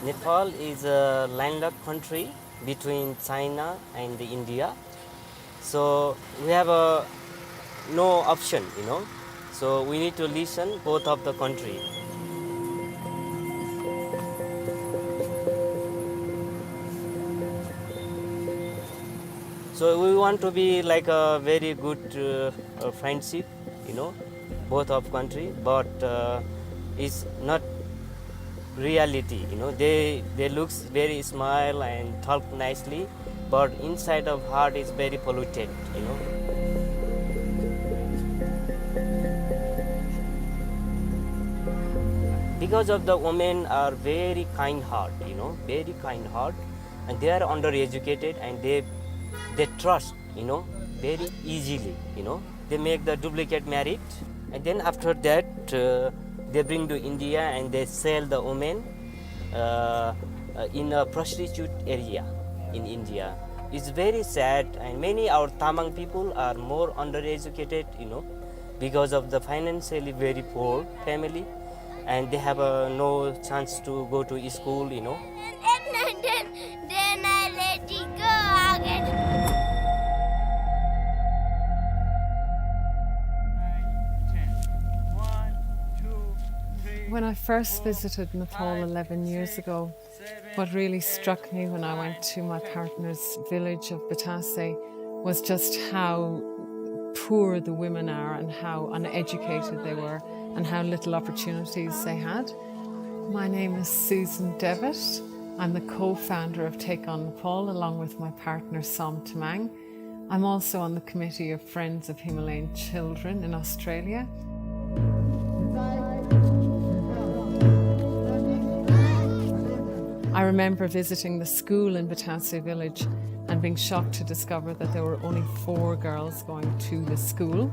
Nepal is a landlocked country between China and India. So we have no option. So we need to listen both of the country. So we want to be like a very good friendship, both of country, but it's not reality. They looks very smile and talk nicely, but inside of heart is very polluted. Because of the women are very kind heart, very kind heart, and they are undereducated and they trust, very easily. They make the duplicate marriage, and then after that they bring to India and they sell the women in a prostitute area in India. It's very sad, and many our Tamang people are more undereducated, because of the financially very poor family, and they have no chance to go to school. Then I let it go again. When I first visited Nepal 11 years ago, what really struck me when I went to my partner's village of Batase was just how poor the women are and how uneducated they were and how little opportunities they had. My name is Susan Devitt. I'm the co-founder of Take On Nepal along with my partner Som Tamang. I'm also on the committee of Friends of Himalayan Children in Australia. I remember visiting the school in Batase village and being shocked to discover that there were only 4 girls going to the school.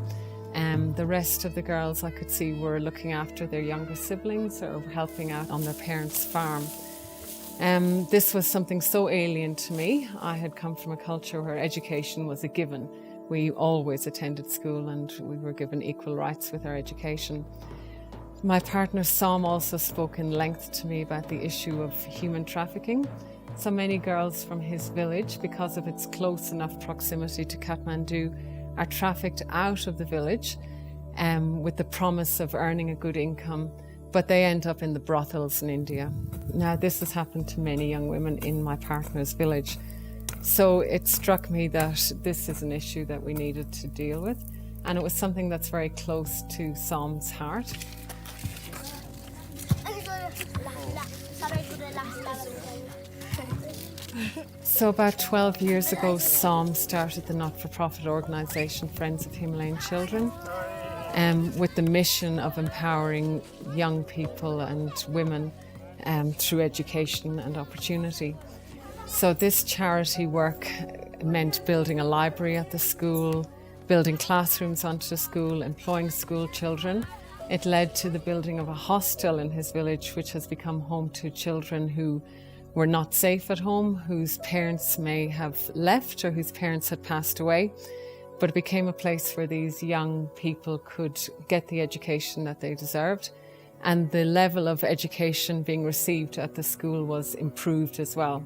The rest of the girls I could see were looking after their younger siblings or helping out on their parents' farm. This was something so alien to me. I had come from a culture where education was a given. We always attended school and we were given equal rights with our education. My partner Som also spoke in length to me about the issue of human trafficking. So many girls from his village, because of its close enough proximity to Kathmandu, are trafficked out of the village with the promise of earning a good income, but they end up in the brothels in India. Now, this has happened to many young women in my partner's village. So it struck me that this is an issue that we needed to deal with, and it was something that's very close to Som's heart. So about 12 years ago, Som started the not-for-profit organisation Friends of Himalayan Children with the mission of empowering young people and women through education and opportunity. So this charity work meant building a library at the school, building classrooms onto the school, employing school children. It led to the building of a hostel in his village, which has become home to children who were not safe at home, whose parents may have left or whose parents had passed away. But it became a place where these young people could get the education that they deserved. And the level of education being received at the school was improved as well.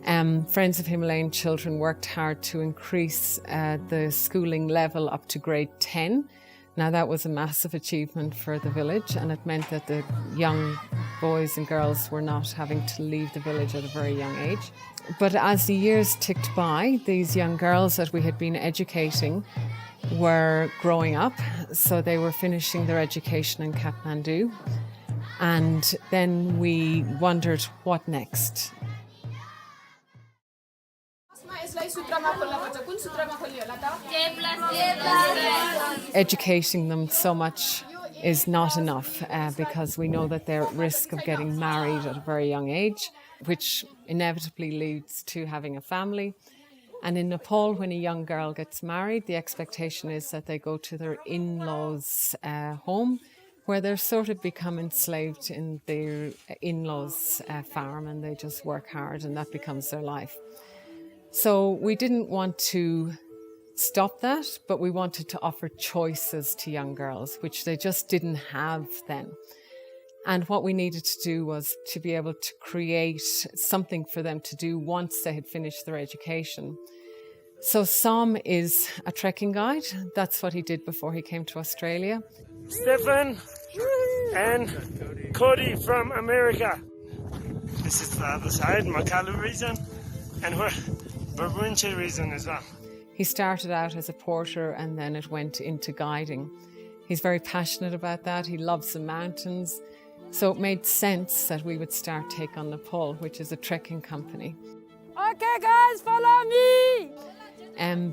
Friends of Himalayan Children worked hard to increase the schooling level up to grade 10. Now that was a massive achievement for the village, and it meant that the young boys and girls were not having to leave the village at a very young age. But as the years ticked by, these young girls that we had been educating were growing up, so they were finishing their education in Kathmandu. And then we wondered, what next? Educating them so much is not enough because we know that they're at risk of getting married at a very young age, which inevitably leads to having a family. And in Nepal, when a young girl gets married, the expectation is that they go to their in-laws' home, where they're sort of become enslaved in their in-laws' farm, and they just work hard and that becomes their life. So we didn't want to stop that, but we wanted to offer choices to young girls, which they just didn't have then. And what we needed to do was to be able to create something for them to do once they had finished their education. So Som is a trekking guide. That's what he did before he came to Australia. Stefan and Cody from America. This is the other side, Makalu region, and we're Babunche region as well. He started out as a porter and then it went into guiding. He's very passionate about that. He loves the mountains. So it made sense that we would start Take on Nepal, which is a trekking company. Okay, guys, follow me!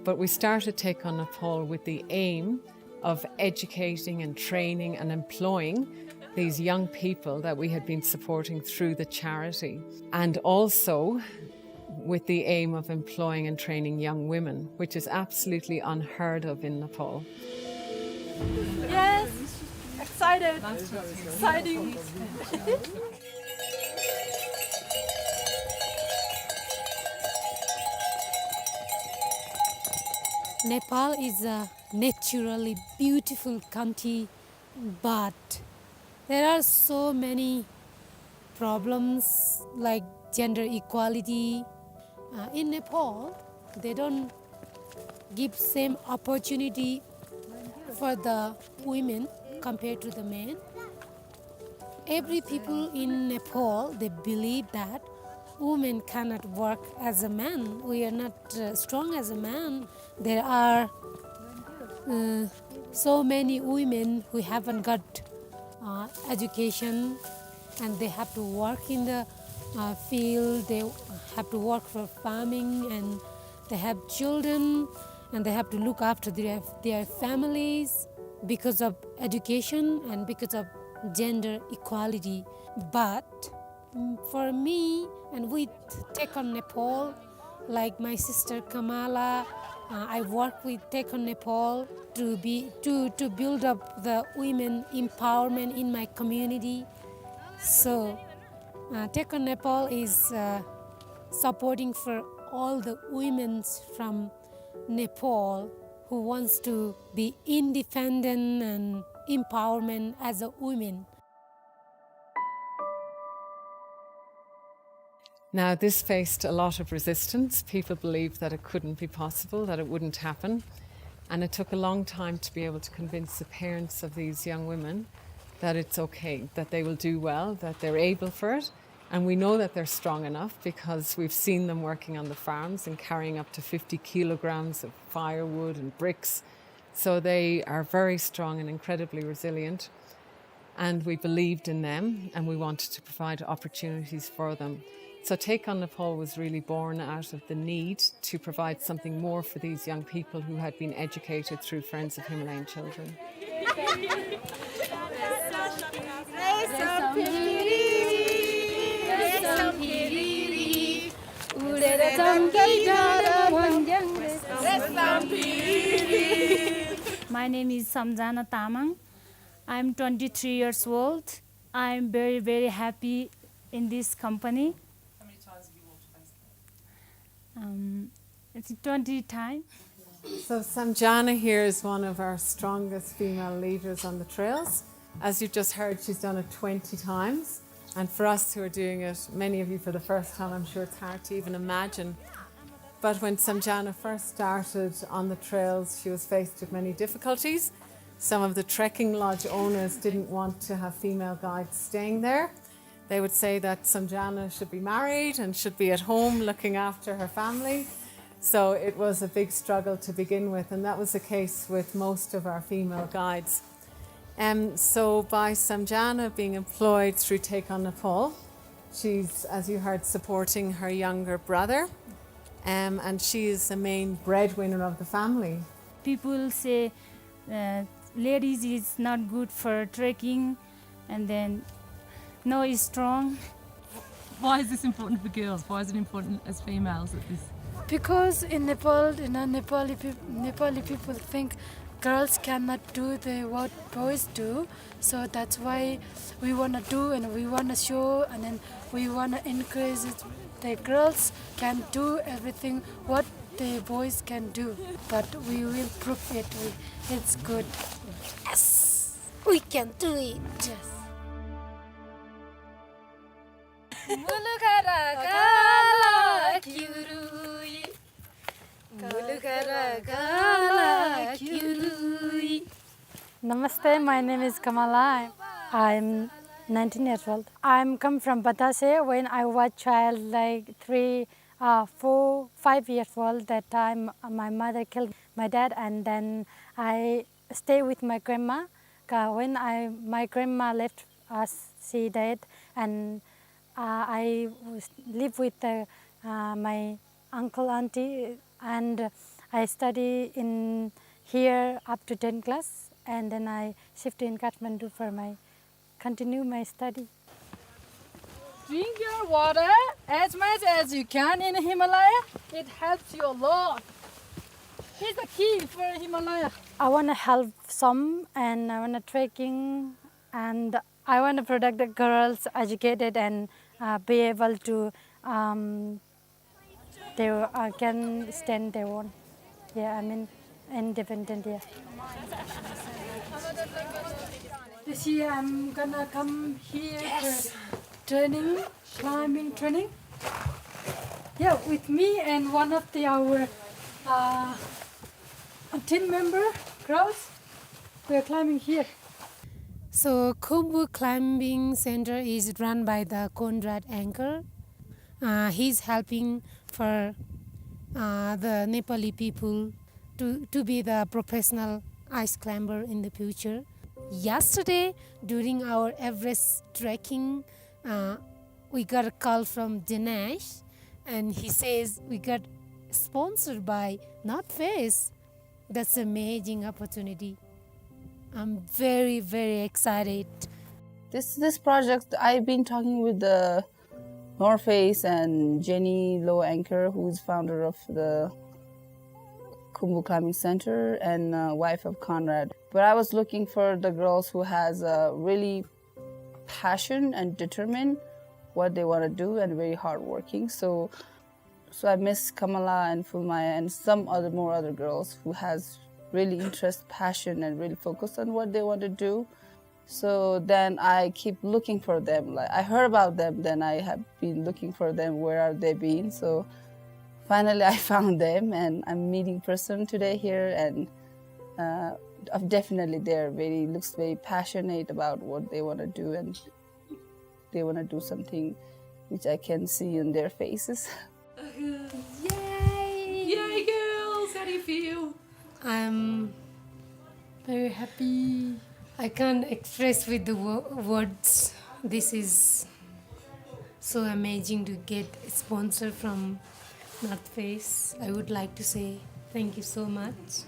But we started Take on Nepal with the aim of educating and training and employing these young people that we had been supporting through the charity, and also with the aim of employing and training young women, which is absolutely unheard of in Nepal. Yes, excited, exciting. Nepal is a naturally beautiful country, but there are so many problems like gender equality. In Nepal, they don't give same opportunity for the women compared to the men. Every people in Nepal, they believe that women cannot work as a man. We are not strong as a man. There are so many women who haven't got education and they have to work in the field, they have to work for farming, and they have children and they have to look after their families because of education and because of gender equality. But for me, and we Take on Nepal, like my sister Kamala, I work with Take on Nepal to build up the women empowerment in my community. So Take on Nepal is supporting for all the women from Nepal who wants to be independent and empowerment as a woman. Now, this faced a lot of resistance. People believed that it couldn't be possible, that it wouldn't happen. And it took a long time to be able to convince the parents of these young women that it's okay, that they will do well, that they're able for it. And we know that they're strong enough because we've seen them working on the farms and carrying up to 50 kilograms of firewood and bricks. So they are very strong and incredibly resilient. And we believed in them and we wanted to provide opportunities for them. So Take on Nepal was really born out of the need to provide something more for these young people who had been educated through Friends of Himalayan Children. My name is Samjana Tamang. I'm 23 years old. I'm very, very happy in this company. How many times have you walked a basecamp? It's 20 times. So Samjana here is one of our strongest female leaders on the trails. As you just heard, she's done it 20 times. And for us who are doing it, many of you for the first time, I'm sure it's hard to even imagine. But when Samjana first started on the trails, she was faced with many difficulties. Some of the trekking lodge owners didn't want to have female guides staying there. They would say that Samjana should be married and should be at home looking after her family. So it was a big struggle to begin with, and that was the case with most of our female guides. So by Samjana being employed through Take on Nepal, she's, as you heard, supporting her younger brother, and she is the main breadwinner of the family. People say ladies is not good for trekking, and then no is strong. Why is this important for girls? Why is it important as females at this? Because in Nepal, Nepali people think girls cannot do what boys do. So that's why we want to do and we want to show, and then we want to encourage it. The girls can do everything what the boys can do. But we will prove it. It's good. Yes, we can do it. Yes. Namaste, my name is Kamala. I'm 19 years old. I'm come from Batase when I was child like 4, 5 years old. That time my mother killed my dad and then I stay with my grandma. When my grandma left us, she died and I live with my uncle, auntie and I study in here up to 10th class and then I shift in Kathmandu for my continue my study. Drink your water as much as you can in Himalaya. It helps you a lot. Here's the key for Himalaya. I want to help some and I want to trekking and I want to protect the girls educated and be able to they can stand their own. Yeah, I mean independent. Yeah. This year I'm gonna come here for training, climbing training. Yeah, with me and one of our team member, girls. We're climbing here. So Khumbu Climbing Center is run by the Conrad Anchor. He's helping for the Nepali people to be the professional ice climber in the future. Yesterday, during our Everest trekking, we got a call from Dinesh, and he says we got sponsored by North Face. That's an amazing opportunity. I'm very, very excited. This project, I've been talking with the North Face and Jenny Low Anchor, who's founder of the Khumbu Climbing Center and wife of Conrad. But I was looking for the girls who has a really passion and determine what they want to do and very hardworking. So I miss Kamala and Fulmaya and some other girls who has really interest, passion, and really focus on what they want to do. So then I keep looking for them. Like I heard about them, then I have been looking for them. Where are they been? So finally I found them, and I'm meeting person today here, and definitely they're looks very passionate about what they want to do, and they want to do something which I can see in their faces. Yay! Yay, girls! How do you feel? I'm Very happy. I can't express with the words. This is so amazing to get a sponsor from North Face. I would like to say thank you so much.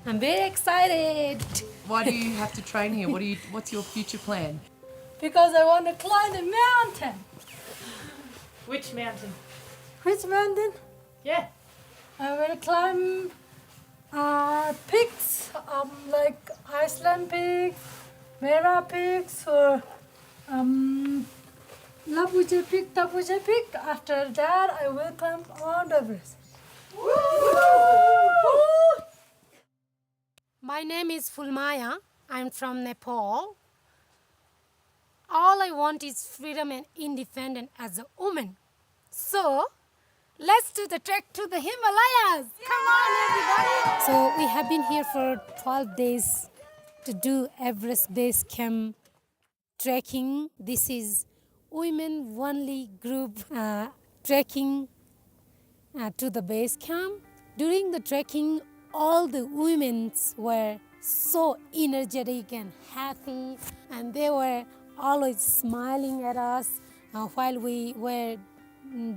I'm very excited. Why do you have to train here? What's your future plan? Because I want to climb the mountain. Which mountain? Which mountain? Yeah. I will climb peaks, like Iceland peak, Mera peaks, or Lapuja peak, Tapuja peak. After that, I will climb Mount Everest. My name is Fulmaya. I'm from Nepal. All I want is freedom and independence as a woman. So, let's do the trek to the Himalayas. Come on, everybody. So, we have been here for 12 days to do Everest base camp trekking. This is women-only group trekking to the base camp. During the trekking, all the women were so energetic and happy, and they were always smiling at us while we were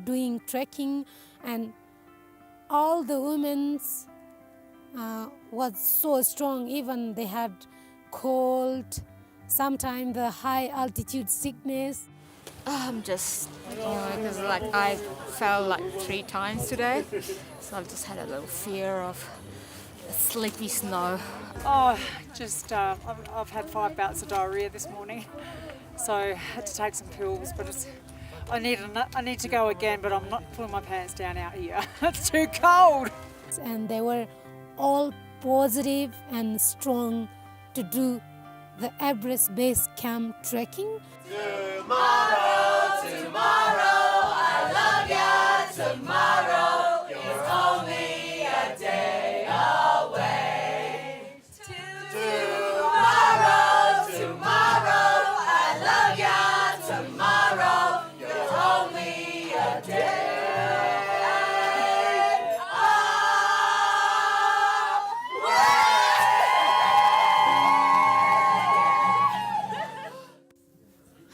doing trekking, and all the women was so strong. Even they had cold, sometimes the high altitude sickness. I'm just, because I fell 3 times today, so I've just had a little fear of sleepy snow. Oh, just I've had 5 bouts of diarrhea this morning, so I had to take some pills. But I need to go again, but I'm not pulling my pants down out here. It's too cold. And they were all positive and strong to do the Everest base camp trekking. Tomorrow.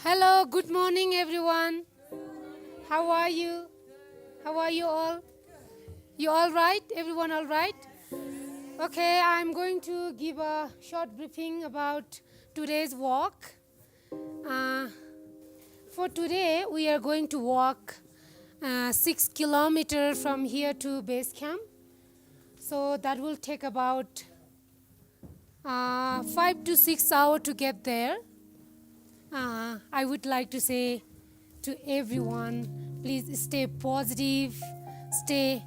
Hello, good morning everyone. How are you? How are you all? You all right? Everyone all right? Okay, I'm going to give a short briefing about today's walk. For today, we are going to walk 6 kilometers from here to base camp. So that will take about 5 to 6 hours to get there. I would like to say to everyone, please stay positive, stay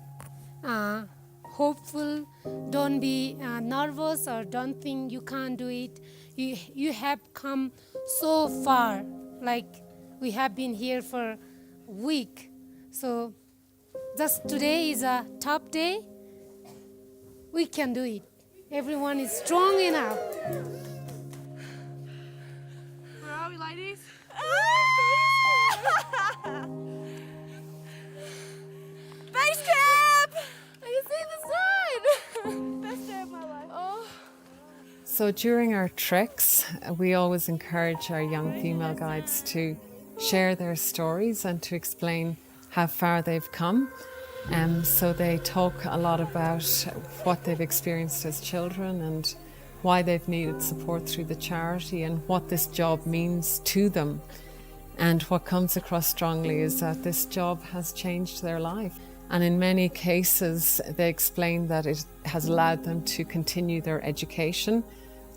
hopeful, don't be nervous or don't think you can't do it. You have come so far, like we have been here for a week. So just today is a tough day. We can do it. Everyone is strong enough. Where are we, ladies? Base camp! You see the sign? Best day of my life. Oh. So during our treks, we always encourage our young female guides to share their stories and to explain how far they've come. So they talk a lot about what they've experienced as children and why they've needed support through the charity and what this job means to them. And what comes across strongly is that this job has changed their life. And in many cases, they explain that it has allowed them to continue their education.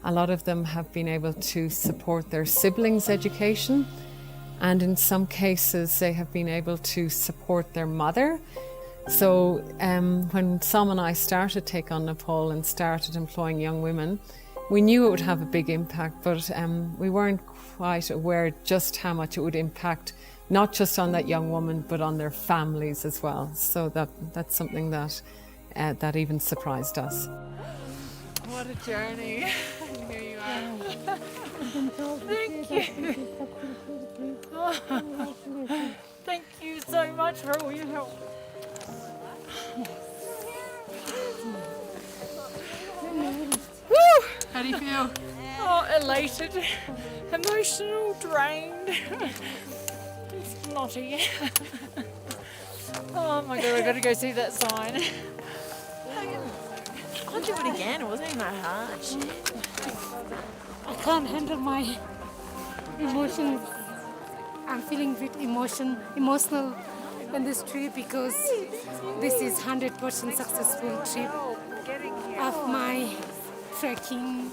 A lot of them have been able to support their siblings' education. And in some cases, they have been able to support their mother. So when Sam and I started Take on Nepal and started employing young women, we knew it would have a big impact, but we weren't quite aware just how much it would impact, not just on that young woman, but on their families as well. So that's something that that even surprised us. What a journey. Here you are. Thank you. Thank you so much for all your help. Woo! How do you feel? Oh, elated, emotional, drained. It's naughty. Oh my god, I've got to go see that sign. I'll do it again. It wasn't even that hard. I can't handle my emotions. I'm feeling a bit emotional on this trip because this is 100% successful trip of my trekking.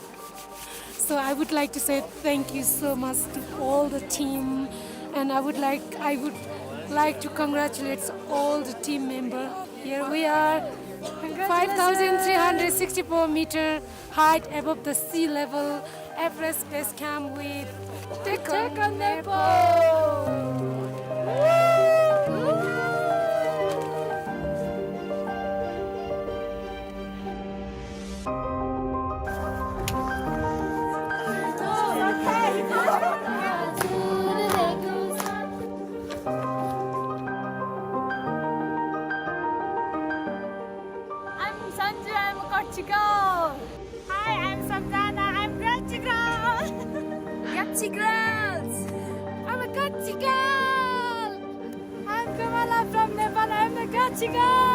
So I would like to say thank you so much to all the team, and I would like to congratulate all the team members. Here we are, 5,364 meter height above the sea level, Everest base camp with Take on Nepal. I'm Sanju, I'm a Kutchi girl. Hi, I'm Samdana, I'm Kutchi girl. Kutchi girls. I'm a Kutchi girl. I'm Kamala from Nepal, I'm a Kutchi girl.